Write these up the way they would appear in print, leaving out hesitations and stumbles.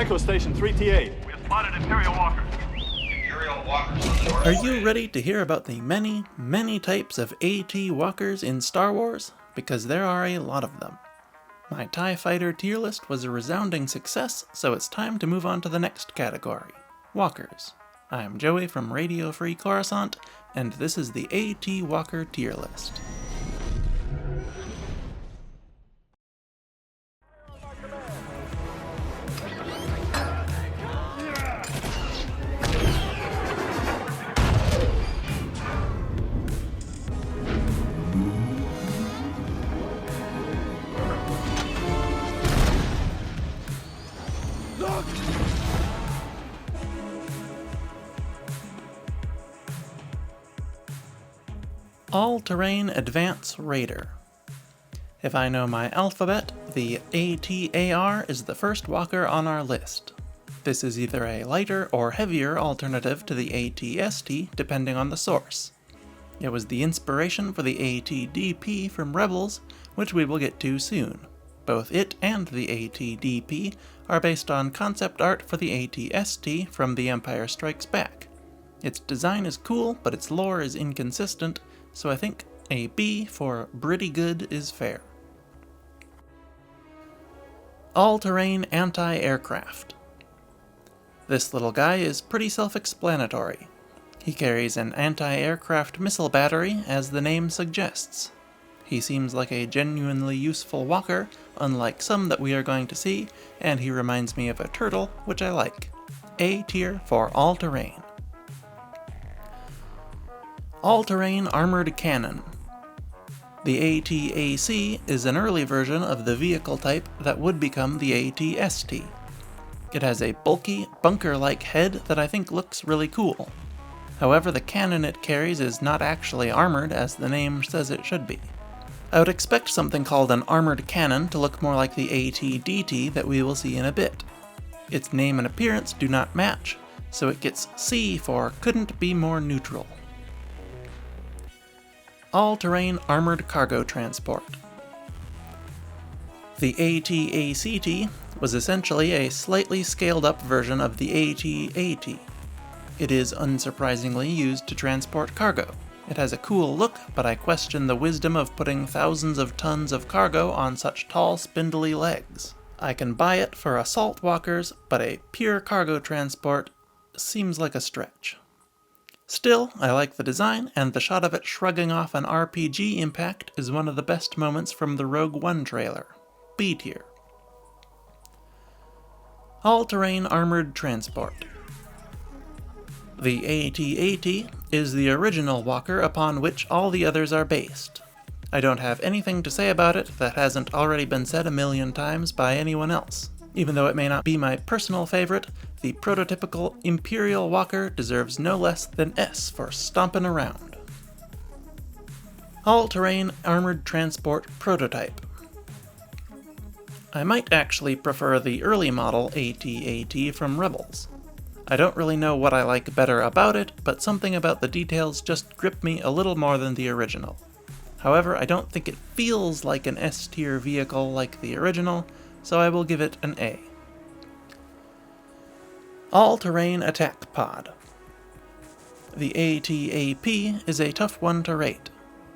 Echo Station 3T8. We have spotted Imperial Walkers. Imperial Walkers on the north. Are you ready to hear about the many, many types of AT walkers in Star Wars? Because there are a lot of them. My TIE Fighter tier list was a resounding success, so it's time to move on to the next category, walkers. I'm Joey from Radio Free Coruscant, and this is the AT Walker tier list. All-Terrain Advance Raider. If I know my alphabet, the ATAR is the first walker on our list. This is either a lighter or heavier alternative to the ATST, depending on the source. It was the inspiration for the ATDP from Rebels, which we will get to soon. Both it and the ATDP are based on concept art for the ATST from The Empire Strikes Back. Its design is cool, but its lore is inconsistent, so I think a B for pretty good is fair. All-Terrain Anti-Aircraft. This little guy is pretty self-explanatory. He carries an anti-aircraft missile battery, as the name suggests. He seems like a genuinely useful walker, unlike some that we are going to see, and he reminds me of a turtle, which I like. A tier for all-terrain. All-Terrain Armored Cannon. The AT-AC is an early version of the vehicle type that would become the AT-ST. It has a bulky, bunker-like head that I think looks really cool. However, the cannon it carries is not actually armored as the name says it should be. I would expect something called an armored cannon to look more like the AT-DT that we will see in a bit. Its name and appearance do not match, so it gets C for couldn't be more neutral. All-Terrain Armored Cargo Transport. The AT-ACT was essentially a slightly scaled-up version of the AT-AT. It is unsurprisingly used to transport cargo. It has a cool look, but I question the wisdom of putting thousands of tons of cargo on such tall, spindly legs. I can buy it for assault walkers, but a pure cargo transport seems like a stretch. Still, I like the design, and the shot of it shrugging off an RPG impact is one of the best moments from the Rogue One trailer. B tier. All-Terrain Armored Transport. The AT-AT is the original walker upon which all the others are based. I don't have anything to say about it that hasn't already been said a million times by anyone else. Even though it may not be my personal favorite, the prototypical Imperial Walker deserves no less than S for stompin' around. All-Terrain Armored Transport Prototype. I might actually prefer the early model AT-AT from Rebels. I don't really know what I like better about it, but something about the details just grip me a little more than the original. However, I don't think it feels like an S-tier vehicle like the original, so I will give it an A. All-Terrain Attack Pod. The AT-AP is a tough one to rate.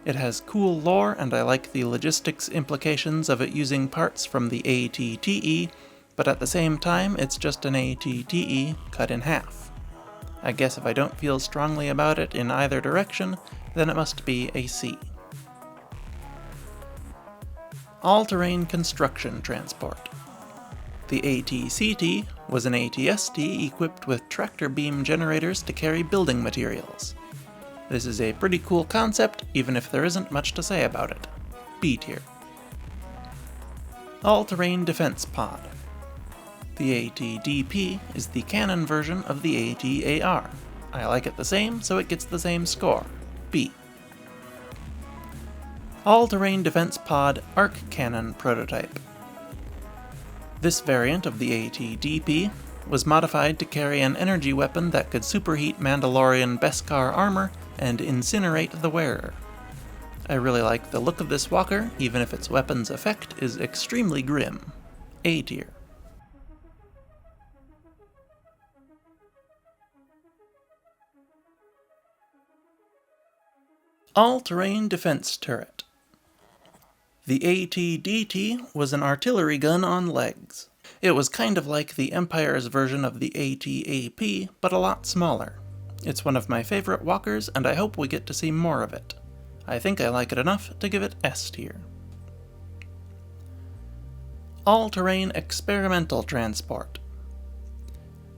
It has cool lore, and I like the logistics implications of it using parts from the AT-TE, but at the same time, it's just an AT-TE cut in half. I guess if I don't feel strongly about it in either direction, then it must be a C. All-Terrain Construction Transport. The AT-CT was an AT-ST equipped with tractor beam generators to carry building materials. This is a pretty cool concept, even if there isn't much to say about it. B tier. All-Terrain Defense Pod. The AT-DP is the canon version of the AT-AR. I like it the same, so it gets the same score. B. All-Terrain Defense Pod Arc Cannon Prototype. This variant of the AT-DP was modified to carry an energy weapon that could superheat Mandalorian Beskar armor and incinerate the wearer. I really like the look of this walker, even if its weapon's effect is extremely grim. A tier. All-terrain defense turret. The AT-DT was an artillery gun on legs. It was kind of like the Empire's version of the AT-AP, but a lot smaller. It's one of my favorite walkers, and I hope we get to see more of it. I think I like it enough to give it S tier. All-terrain experimental transport.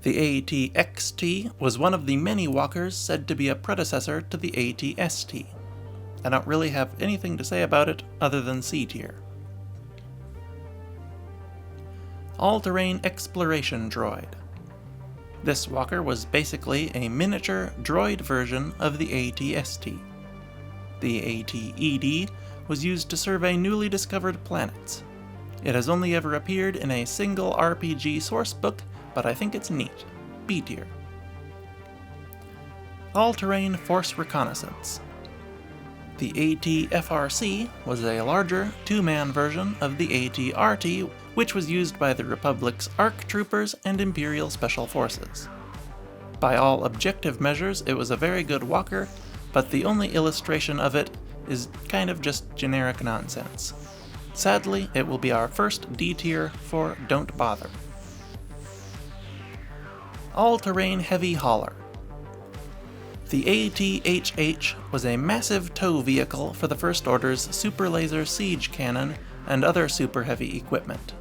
The AT-XT was one of the many walkers said to be a predecessor to the AT-ST. I don't really have anything to say about it other than C tier. All-terrain exploration droid. This walker was basically a miniature droid version of the AT-ST. The AT-ED was used to survey newly discovered planets. It has only ever appeared in a single RPG sourcebook, but I think it's neat. B tier. All-terrain force reconnaissance. The AT-FRC was a larger, two-man version of the AT-RT, which was used by the Republic's ARC troopers and Imperial Special Forces. By all objective measures, it was a very good walker, but the only illustration of it is kind of just generic nonsense. Sadly, it will be our first D tier for Don't Bother. All-terrain heavy hauler. The AT-HH was a massive tow vehicle for the First Order's super laser siege cannon and other super heavy equipment.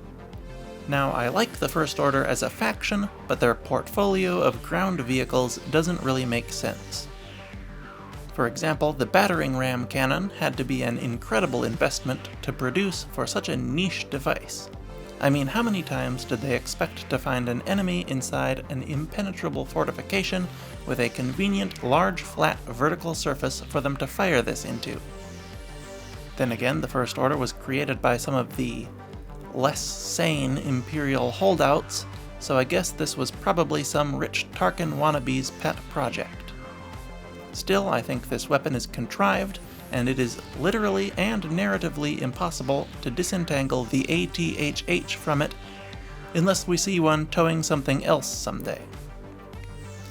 Now, I like the First Order as a faction, but their portfolio of ground vehicles doesn't really make sense. For example, the battering ram cannon had to be an incredible investment to produce for such a niche device. I mean, how many times did they expect to find an enemy inside an impenetrable fortification with a convenient, large, flat, vertical surface for them to fire this into? Then again, the First Order was created by some of the less sane Imperial holdouts, so I guess this was probably some rich Tarkin wannabe's pet project. Still, I think this weapon is contrived, and it is literally and narratively impossible to disentangle the AT-HH from it unless we see one towing something else someday.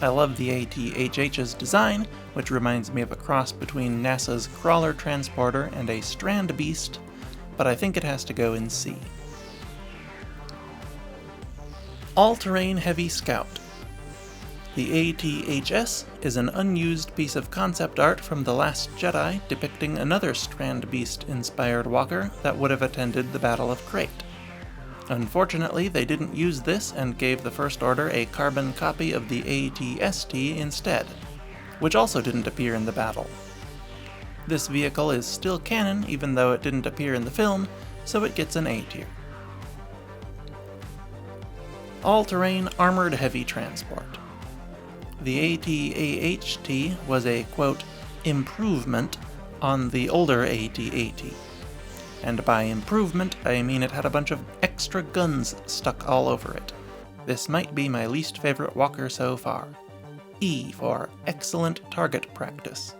I love the AT-HH's design, which reminds me of a cross between NASA's Crawler Transporter and a Strand Beast, but I think it has to go in C. All-terrain heavy scout. The AT-HS is an unused piece of concept art from The Last Jedi depicting another Strand Beast-inspired walker that would have attended the Battle of Crate. Unfortunately, they didn't use this and gave the First Order a carbon copy of the AT-ST instead, which also didn't appear in the battle. This vehicle is still canon even though it didn't appear in the film, so it gets an A tier. All-terrain armored heavy transport. The AT-AHT was a, quote, improvement on the older AT-AT. And by improvement, I mean it had a bunch of extra guns stuck all over it. This might be my least favorite walker so far. E for excellent target practice.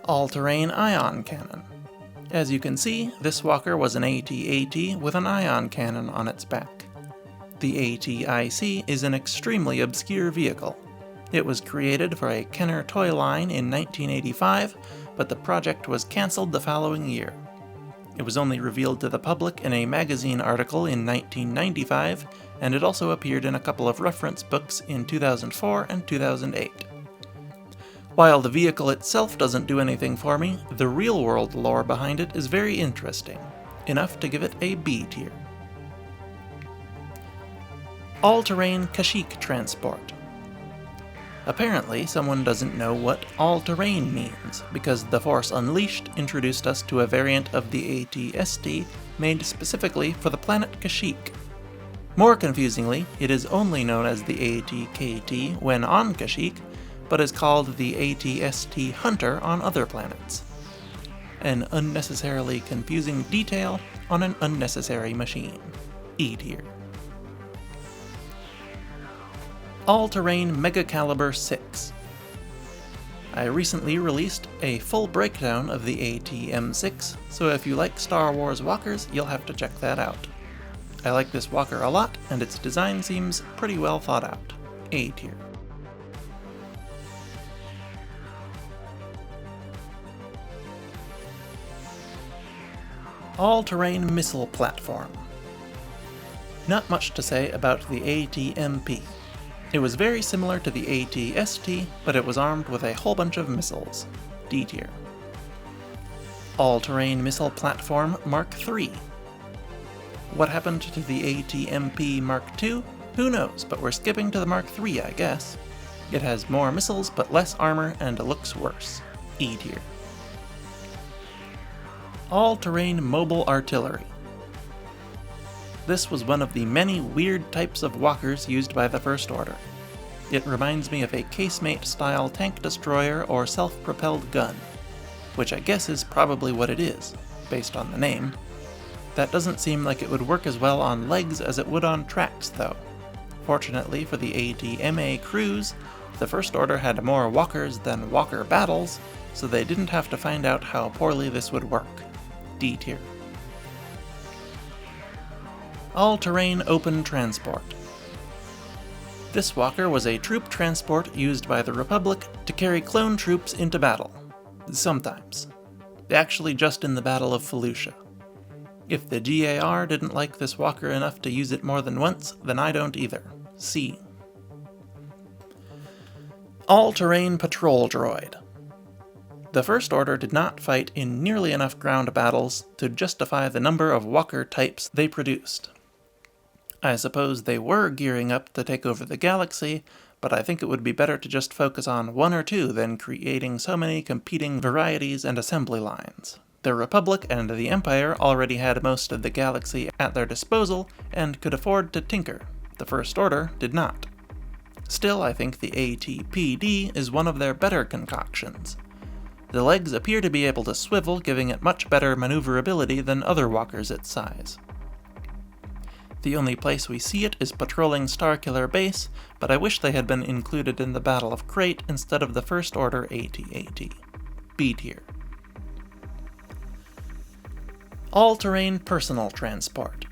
All-terrain ion cannon. As you can see, this walker was an AT-AT with an ion cannon on its back. The AT-IC is an extremely obscure vehicle. It was created for a Kenner toy line in 1985, but the project was cancelled the following year. It was only revealed to the public in a magazine article in 1995, and it also appeared in a couple of reference books in 2004 and 2008. While the vehicle itself doesn't do anything for me, the real-world lore behind it is very interesting, enough to give it a B tier. All-terrain Kashyyyk transport. Apparently, someone doesn't know what all-terrain means, because The Force Unleashed introduced us to a variant of the AT-ST made specifically for the planet Kashyyyk. More confusingly, it is only known as the AT-KT when on Kashyyyk, but is called the AT-ST Hunter on other planets. An unnecessarily confusing detail on an unnecessary machine. E tier. All-terrain Mega Caliber 6. I recently released a full breakdown of the AT-M6, so if you like Star Wars walkers, you'll have to check that out. I like this walker a lot, and its design seems pretty well thought out. A tier. All-terrain missile platform. Not much to say about the AT-MP. It was very similar to the AT-ST, but it was armed with a whole bunch of missiles. D tier. All-terrain missile platform Mark III. What happened to the AT-MP Mark II? Who knows, but we're skipping to the Mark III, I guess. It has more missiles but less armor and looks worse. E tier. All-terrain mobile artillery. This was one of the many weird types of walkers used by the First Order. It reminds me of a casemate-style tank destroyer or self-propelled gun, which I guess is probably what it is, based on the name. That doesn't seem like it would work as well on legs as it would on tracks, though. Fortunately for the AT-MA crews, the First Order had more walkers than walker battles, so they didn't have to find out how poorly this would work. D tier. All-terrain open transport. This walker was a troop transport used by the Republic to carry clone troops into battle. Sometimes. Actually just in the Battle of Felucia. If the GAR didn't like this walker enough to use it more than once, then I don't either. C. All-terrain patrol droid. The First Order did not fight in nearly enough ground battles to justify the number of walker types they produced. I suppose they were gearing up to take over the galaxy, but I think it would be better to just focus on one or two than creating so many competing varieties and assembly lines. The Republic and the Empire already had most of the galaxy at their disposal and could afford to tinker. The First Order did not. Still, I think the AT-PD is one of their better concoctions. The legs appear to be able to swivel, giving it much better maneuverability than other walkers its size. The only place we see it is patrolling Starkiller Base, but I wish they had been included in the Battle of Crate instead of the First Order AT-AT. B tier. All-terrain personal transport.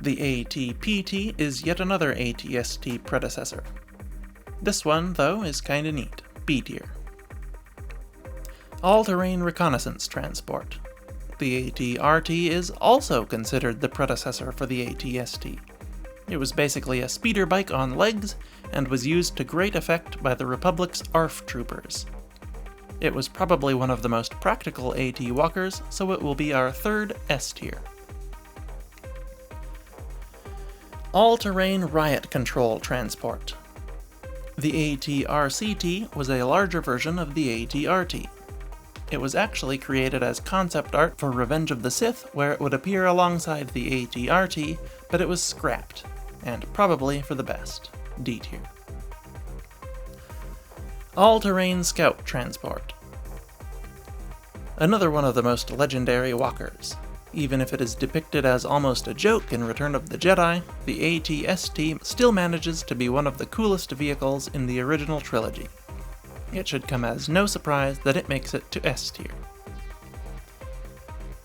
The AT-PT is yet another AT-ST predecessor. This one, though, is kinda neat. B tier. All-terrain reconnaissance transport. The AT-RT is also considered the predecessor for the AT-ST. It was basically a speeder bike on legs, and was used to great effect by the Republic's ARF troopers. It was probably one of the most practical AT walkers, so it will be our third S tier. All-terrain riot control transport. The AT-RCT was a larger version of the AT-RT. It was actually created as concept art for Revenge of the Sith, where it would appear alongside the AT-RT, but it was scrapped, and probably for the best. D tier. All-terrain scout transport. Another one of the most legendary walkers. Even if it is depicted as almost a joke in Return of the Jedi, the AT-ST still manages to be one of the coolest vehicles in the original trilogy. It should come as no surprise that it makes it to S tier.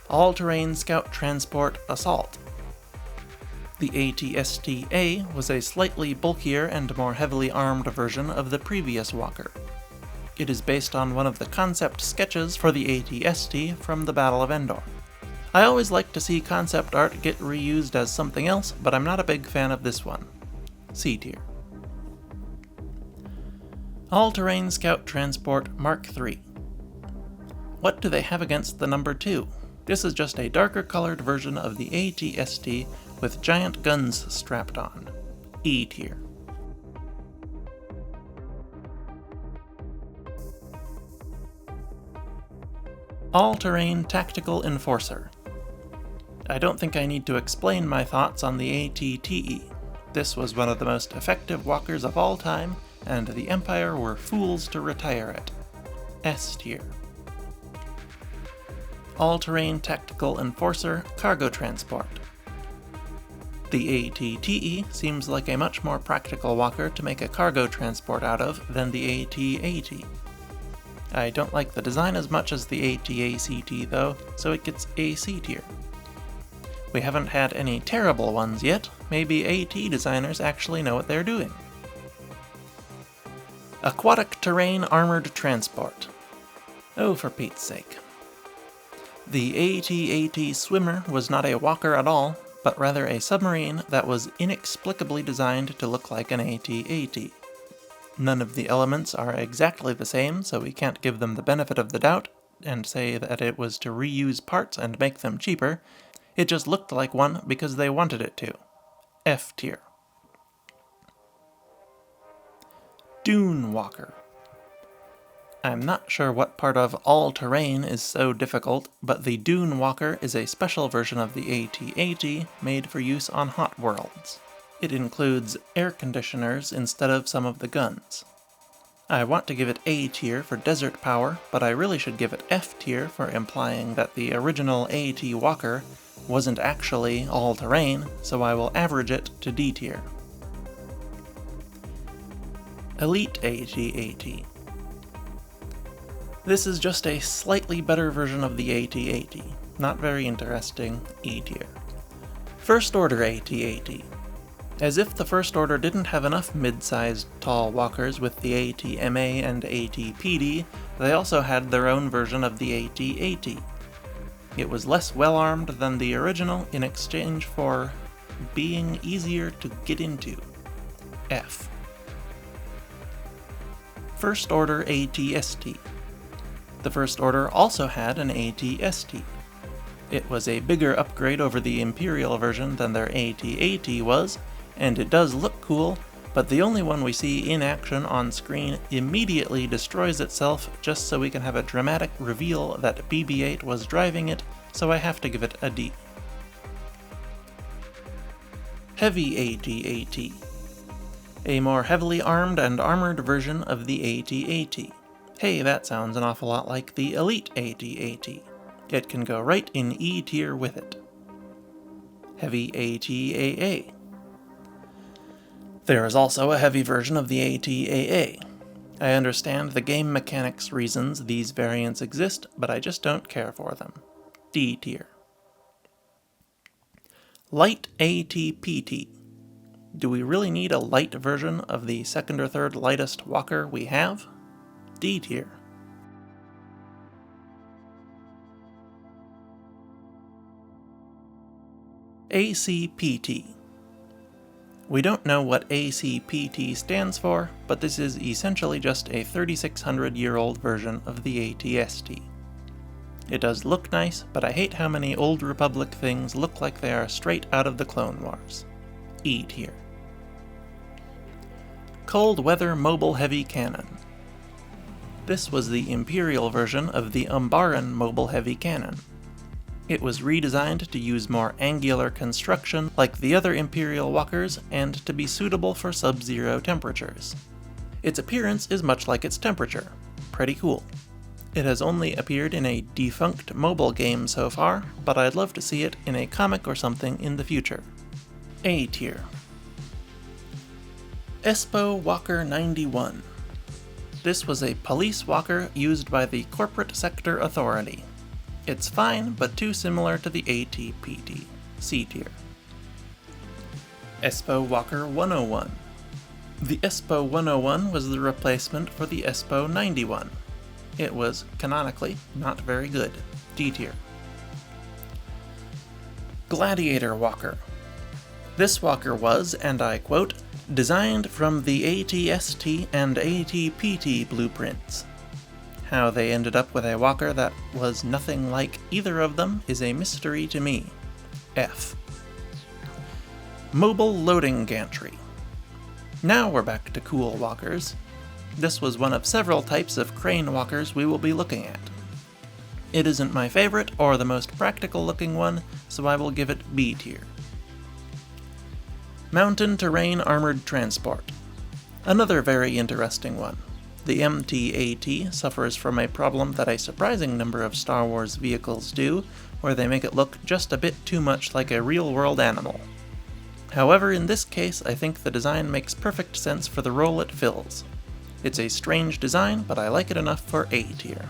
All-terrain scout transport assault. The AT-ST-A was a slightly bulkier and more heavily armed version of the previous walker. It is based on one of the concept sketches for the AT-ST from the Battle of Endor. I always like to see concept art get reused as something else, but I'm not a big fan of this one. C tier. All-terrain scout transport Mark III. What do they have against the number 2? This is just a darker colored version of the AT-ST with giant guns strapped on. E tier. All-terrain tactical enforcer. I don't think I need to explain my thoughts on the AT-TE. This was one of the most effective walkers of all time, and the Empire were fools to retire it. S tier. All-terrain tactical enforcer cargo transport. The AT-TE seems like a much more practical walker to make a cargo transport out of than the AT-AT. I don't like the design as much as the AT-ACT though, so it gets a C tier. We haven't had any terrible ones yet. Maybe AT designers actually know what they're doing. Aquatic terrain armored transport. Oh, for Pete's sake. The AT-AT Swimmer was not a walker at all, but rather a submarine that was inexplicably designed to look like an AT-AT. None of the elements are exactly the same, so we can't give them the benefit of the doubt and say that it was to reuse parts and make them cheaper. It just looked like one because they wanted it to. F tier. Dune Walker. I'm not sure what part of all-terrain is so difficult, but the Dune Walker is a special version of the AT-AT made for use on hot worlds. It includes air conditioners instead of some of the guns. I want to give it A tier for desert power, but I really should give it F tier for implying that the original AT Walker wasn't actually all-terrain, so I will average it to D tier. Elite AT-AT. This is just a slightly better version of the AT-AT. Not very interesting, E tier. First Order AT-AT. As if the First Order didn't have enough mid-sized tall walkers with the AT-MA and AT-PD, they also had their own version of the AT-AT. It was less well-armed than the original in exchange for being easier to get into. F. First Order AT-ST. The First Order also had an AT-ST. It was a bigger upgrade over the Imperial version than their AT-AT was, and it does look cool, but the only one we see in action on screen immediately destroys itself just so we can have a dramatic reveal that BB-8 was driving it, so I have to give it a D. Heavy AT-AT. A more heavily armed and armored version of the AT-AT. Hey, that sounds an awful lot like the Elite AT-AT. It can go right in E tier with it. Heavy AT-AA. There is also a heavy version of the AT-AA. I understand the game mechanics reasons these variants exist, but I just don't care for them. D tier. Light AT-PT. Do we really need a light version of the second or third lightest walker we have? D tier. ACPT. We don't know what ACPT stands for, but this is essentially just a 3600-year-old version of the AT-ST. It does look nice, but I hate how many Old Republic things look like they are straight out of the Clone Wars. E tier. Cold Weather Mobile Heavy Cannon. This was the Imperial version of the Umbaran Mobile Heavy Cannon. It was redesigned to use more angular construction like the other Imperial walkers and to be suitable for sub-zero temperatures. Its appearance is much like its temperature. Pretty cool. It has only appeared in a defunct mobile game so far, but I'd love to see it in a comic or something in the future. A tier. Espo Walker 91. This was a police walker used by the Corporate Sector Authority. It's fine, but too similar to the AT-PT. C tier. Espo Walker 101. The Espo 101 was the replacement for the Espo 91. It was, canonically, not very good. D tier. Gladiator Walker. This walker was, and I quote, designed from the AT-ST and AT-PT blueprints. How they ended up with a walker that was nothing like either of them is a mystery to me. F. Mobile Loading Gantry. Now we're back to cool walkers. This was one of several types of crane walkers we will be looking at. It isn't my favorite or the most practical looking one, so I will give it B tier. Mountain Terrain Armored Transport. Another very interesting one. The MT-AT suffers from a problem that a surprising number of Star Wars vehicles do, where they make it look just a bit too much like a real-world animal. However, in this case, I think the design makes perfect sense for the role it fills. It's a strange design, but I like it enough for A tier.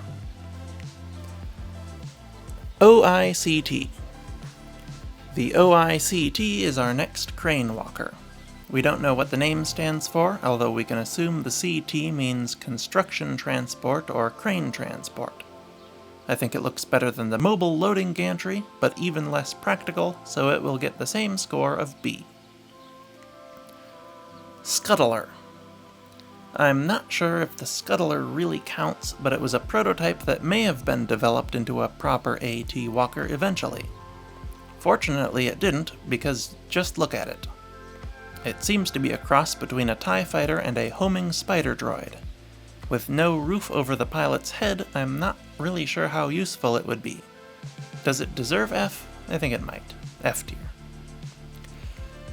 OICT. The OICT is our next crane walker. We don't know what the name stands for, although we can assume the CT means construction transport or crane transport. I think it looks better than the mobile loading gantry, but even less practical, so it will get the same score of B. Scuttler. I'm not sure if the Scuttler really counts, but it was a prototype that may have been developed into a proper AT walker eventually. Fortunately it didn't, because just look at it. It seems to be a cross between a TIE fighter and a homing spider droid. With no roof over the pilot's head, I'm not really sure how useful it would be. Does it deserve F? I think it might. F tier.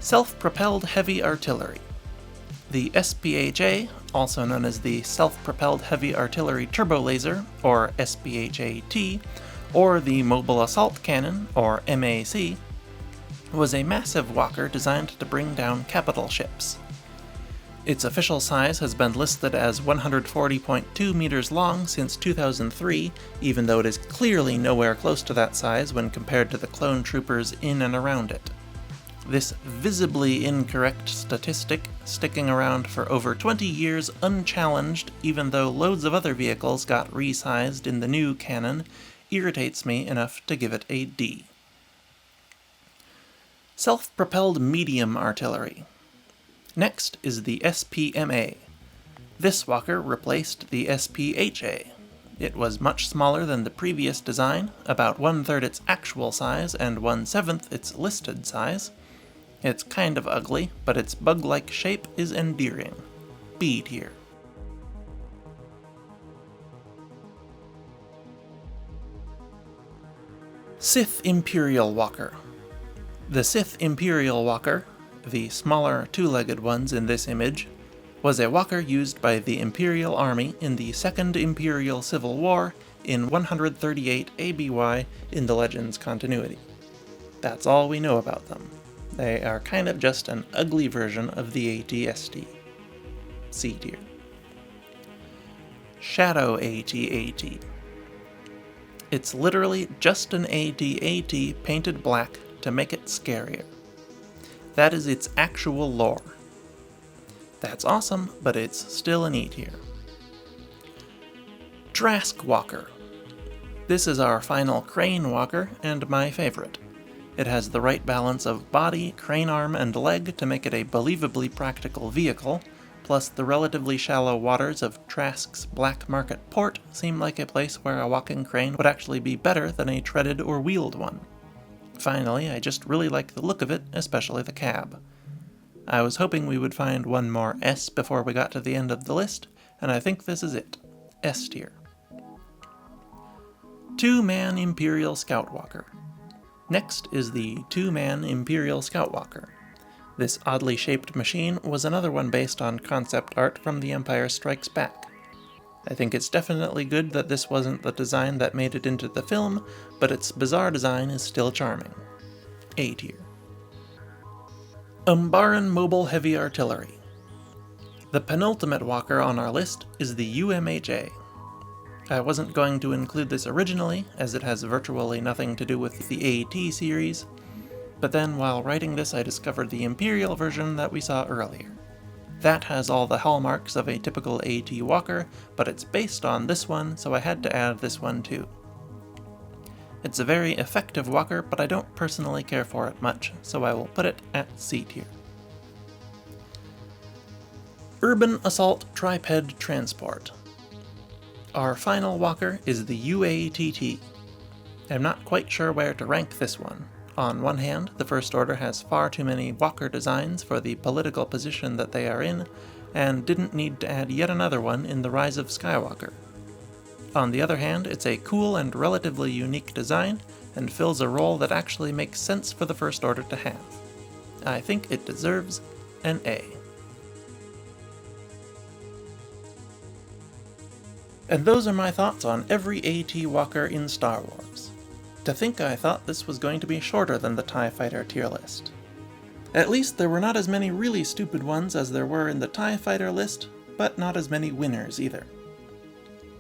Self-propelled heavy artillery. The SPHA, also known as the Self-Propelled Heavy Artillery Turbo Laser, or SPHA-T, or the Mobile Assault Cannon, or MAC, was a massive walker designed to bring down capital ships. Its official size has been listed as 140.2 meters long since 2003, even though it is clearly nowhere close to that size when compared to the clone troopers in and around it. This visibly incorrect statistic, sticking around for over 20 years unchallenged even though loads of other vehicles got resized in the new canon, irritates me enough to give it a D. Self-propelled medium artillery. Next is the SPMA. This walker replaced the SPHA. It was much smaller than the previous design, about 1/3 its actual size and 1/7 its listed size. It's kind of ugly, but its bug-like shape is endearing. B tier. Sith Imperial Walker. The Sith Imperial Walker, the smaller two-legged ones in this image, was a walker used by the Imperial Army in the Second Imperial Civil War in 138 ABY in the Legends continuity. That's all we know about them. They are kind of just an ugly version of the AT-ST. C tier. Shadow AT-AT. It's literally just an AT-AT painted black to make it scarier. That is its actual lore. That's awesome, but it's still an E tier. Trask Walker. This is our final crane walker, and my favorite. It has the right balance of body, crane arm, and leg to make it a believably practical vehicle, plus the relatively shallow waters of Trask's Black Market Port seem like a place where a walking crane would actually be better than a treaded or wheeled one. Finally, I just really like the look of it, especially the cab. I was hoping we would find one more S before we got to the end of the list, and I think this is it. S tier. Two-man Imperial Scout Walker. Next is the two-man Imperial Scout Walker. This oddly shaped machine was another one based on concept art from The Empire Strikes Back. I think it's definitely good that this wasn't the design that made it into the film, but its bizarre design is still charming. A tier. Umbaran Mobile Heavy Artillery. The penultimate walker on our list is the UMHA. I wasn't going to include this originally, as it has virtually nothing to do with the AT series, but then while writing this I discovered the Imperial version that we saw earlier. That has all the hallmarks of a typical AT walker, but it's based on this one, so I had to add this one too. It's a very effective walker, but I don't personally care for it much, so I will put it at C tier. Urban Assault Triped Transport. Our final walker is the UATT. I'm not quite sure where to rank this one. On one hand, the First Order has far too many walker designs for the political position that they are in, and didn't need to add yet another one in The Rise of Skywalker. On the other hand, it's a cool and relatively unique design, and fills a role that actually makes sense for the First Order to have. I think it deserves an A. And those are my thoughts on every AT walker in Star Wars. To think I thought this was going to be shorter than the TIE Fighter tier list. At least there were not as many really stupid ones as there were in the TIE Fighter list, but not as many winners either.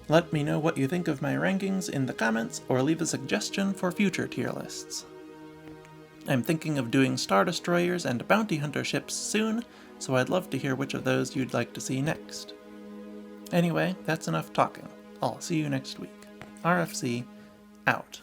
Let me know what you think of my rankings in the comments, or leave a suggestion for future tier lists. I'm thinking of doing Star Destroyers and Bounty Hunter ships soon, so I'd love to hear which of those you'd like to see next. Anyway, that's enough talking. I'll see you next week. RFC, out.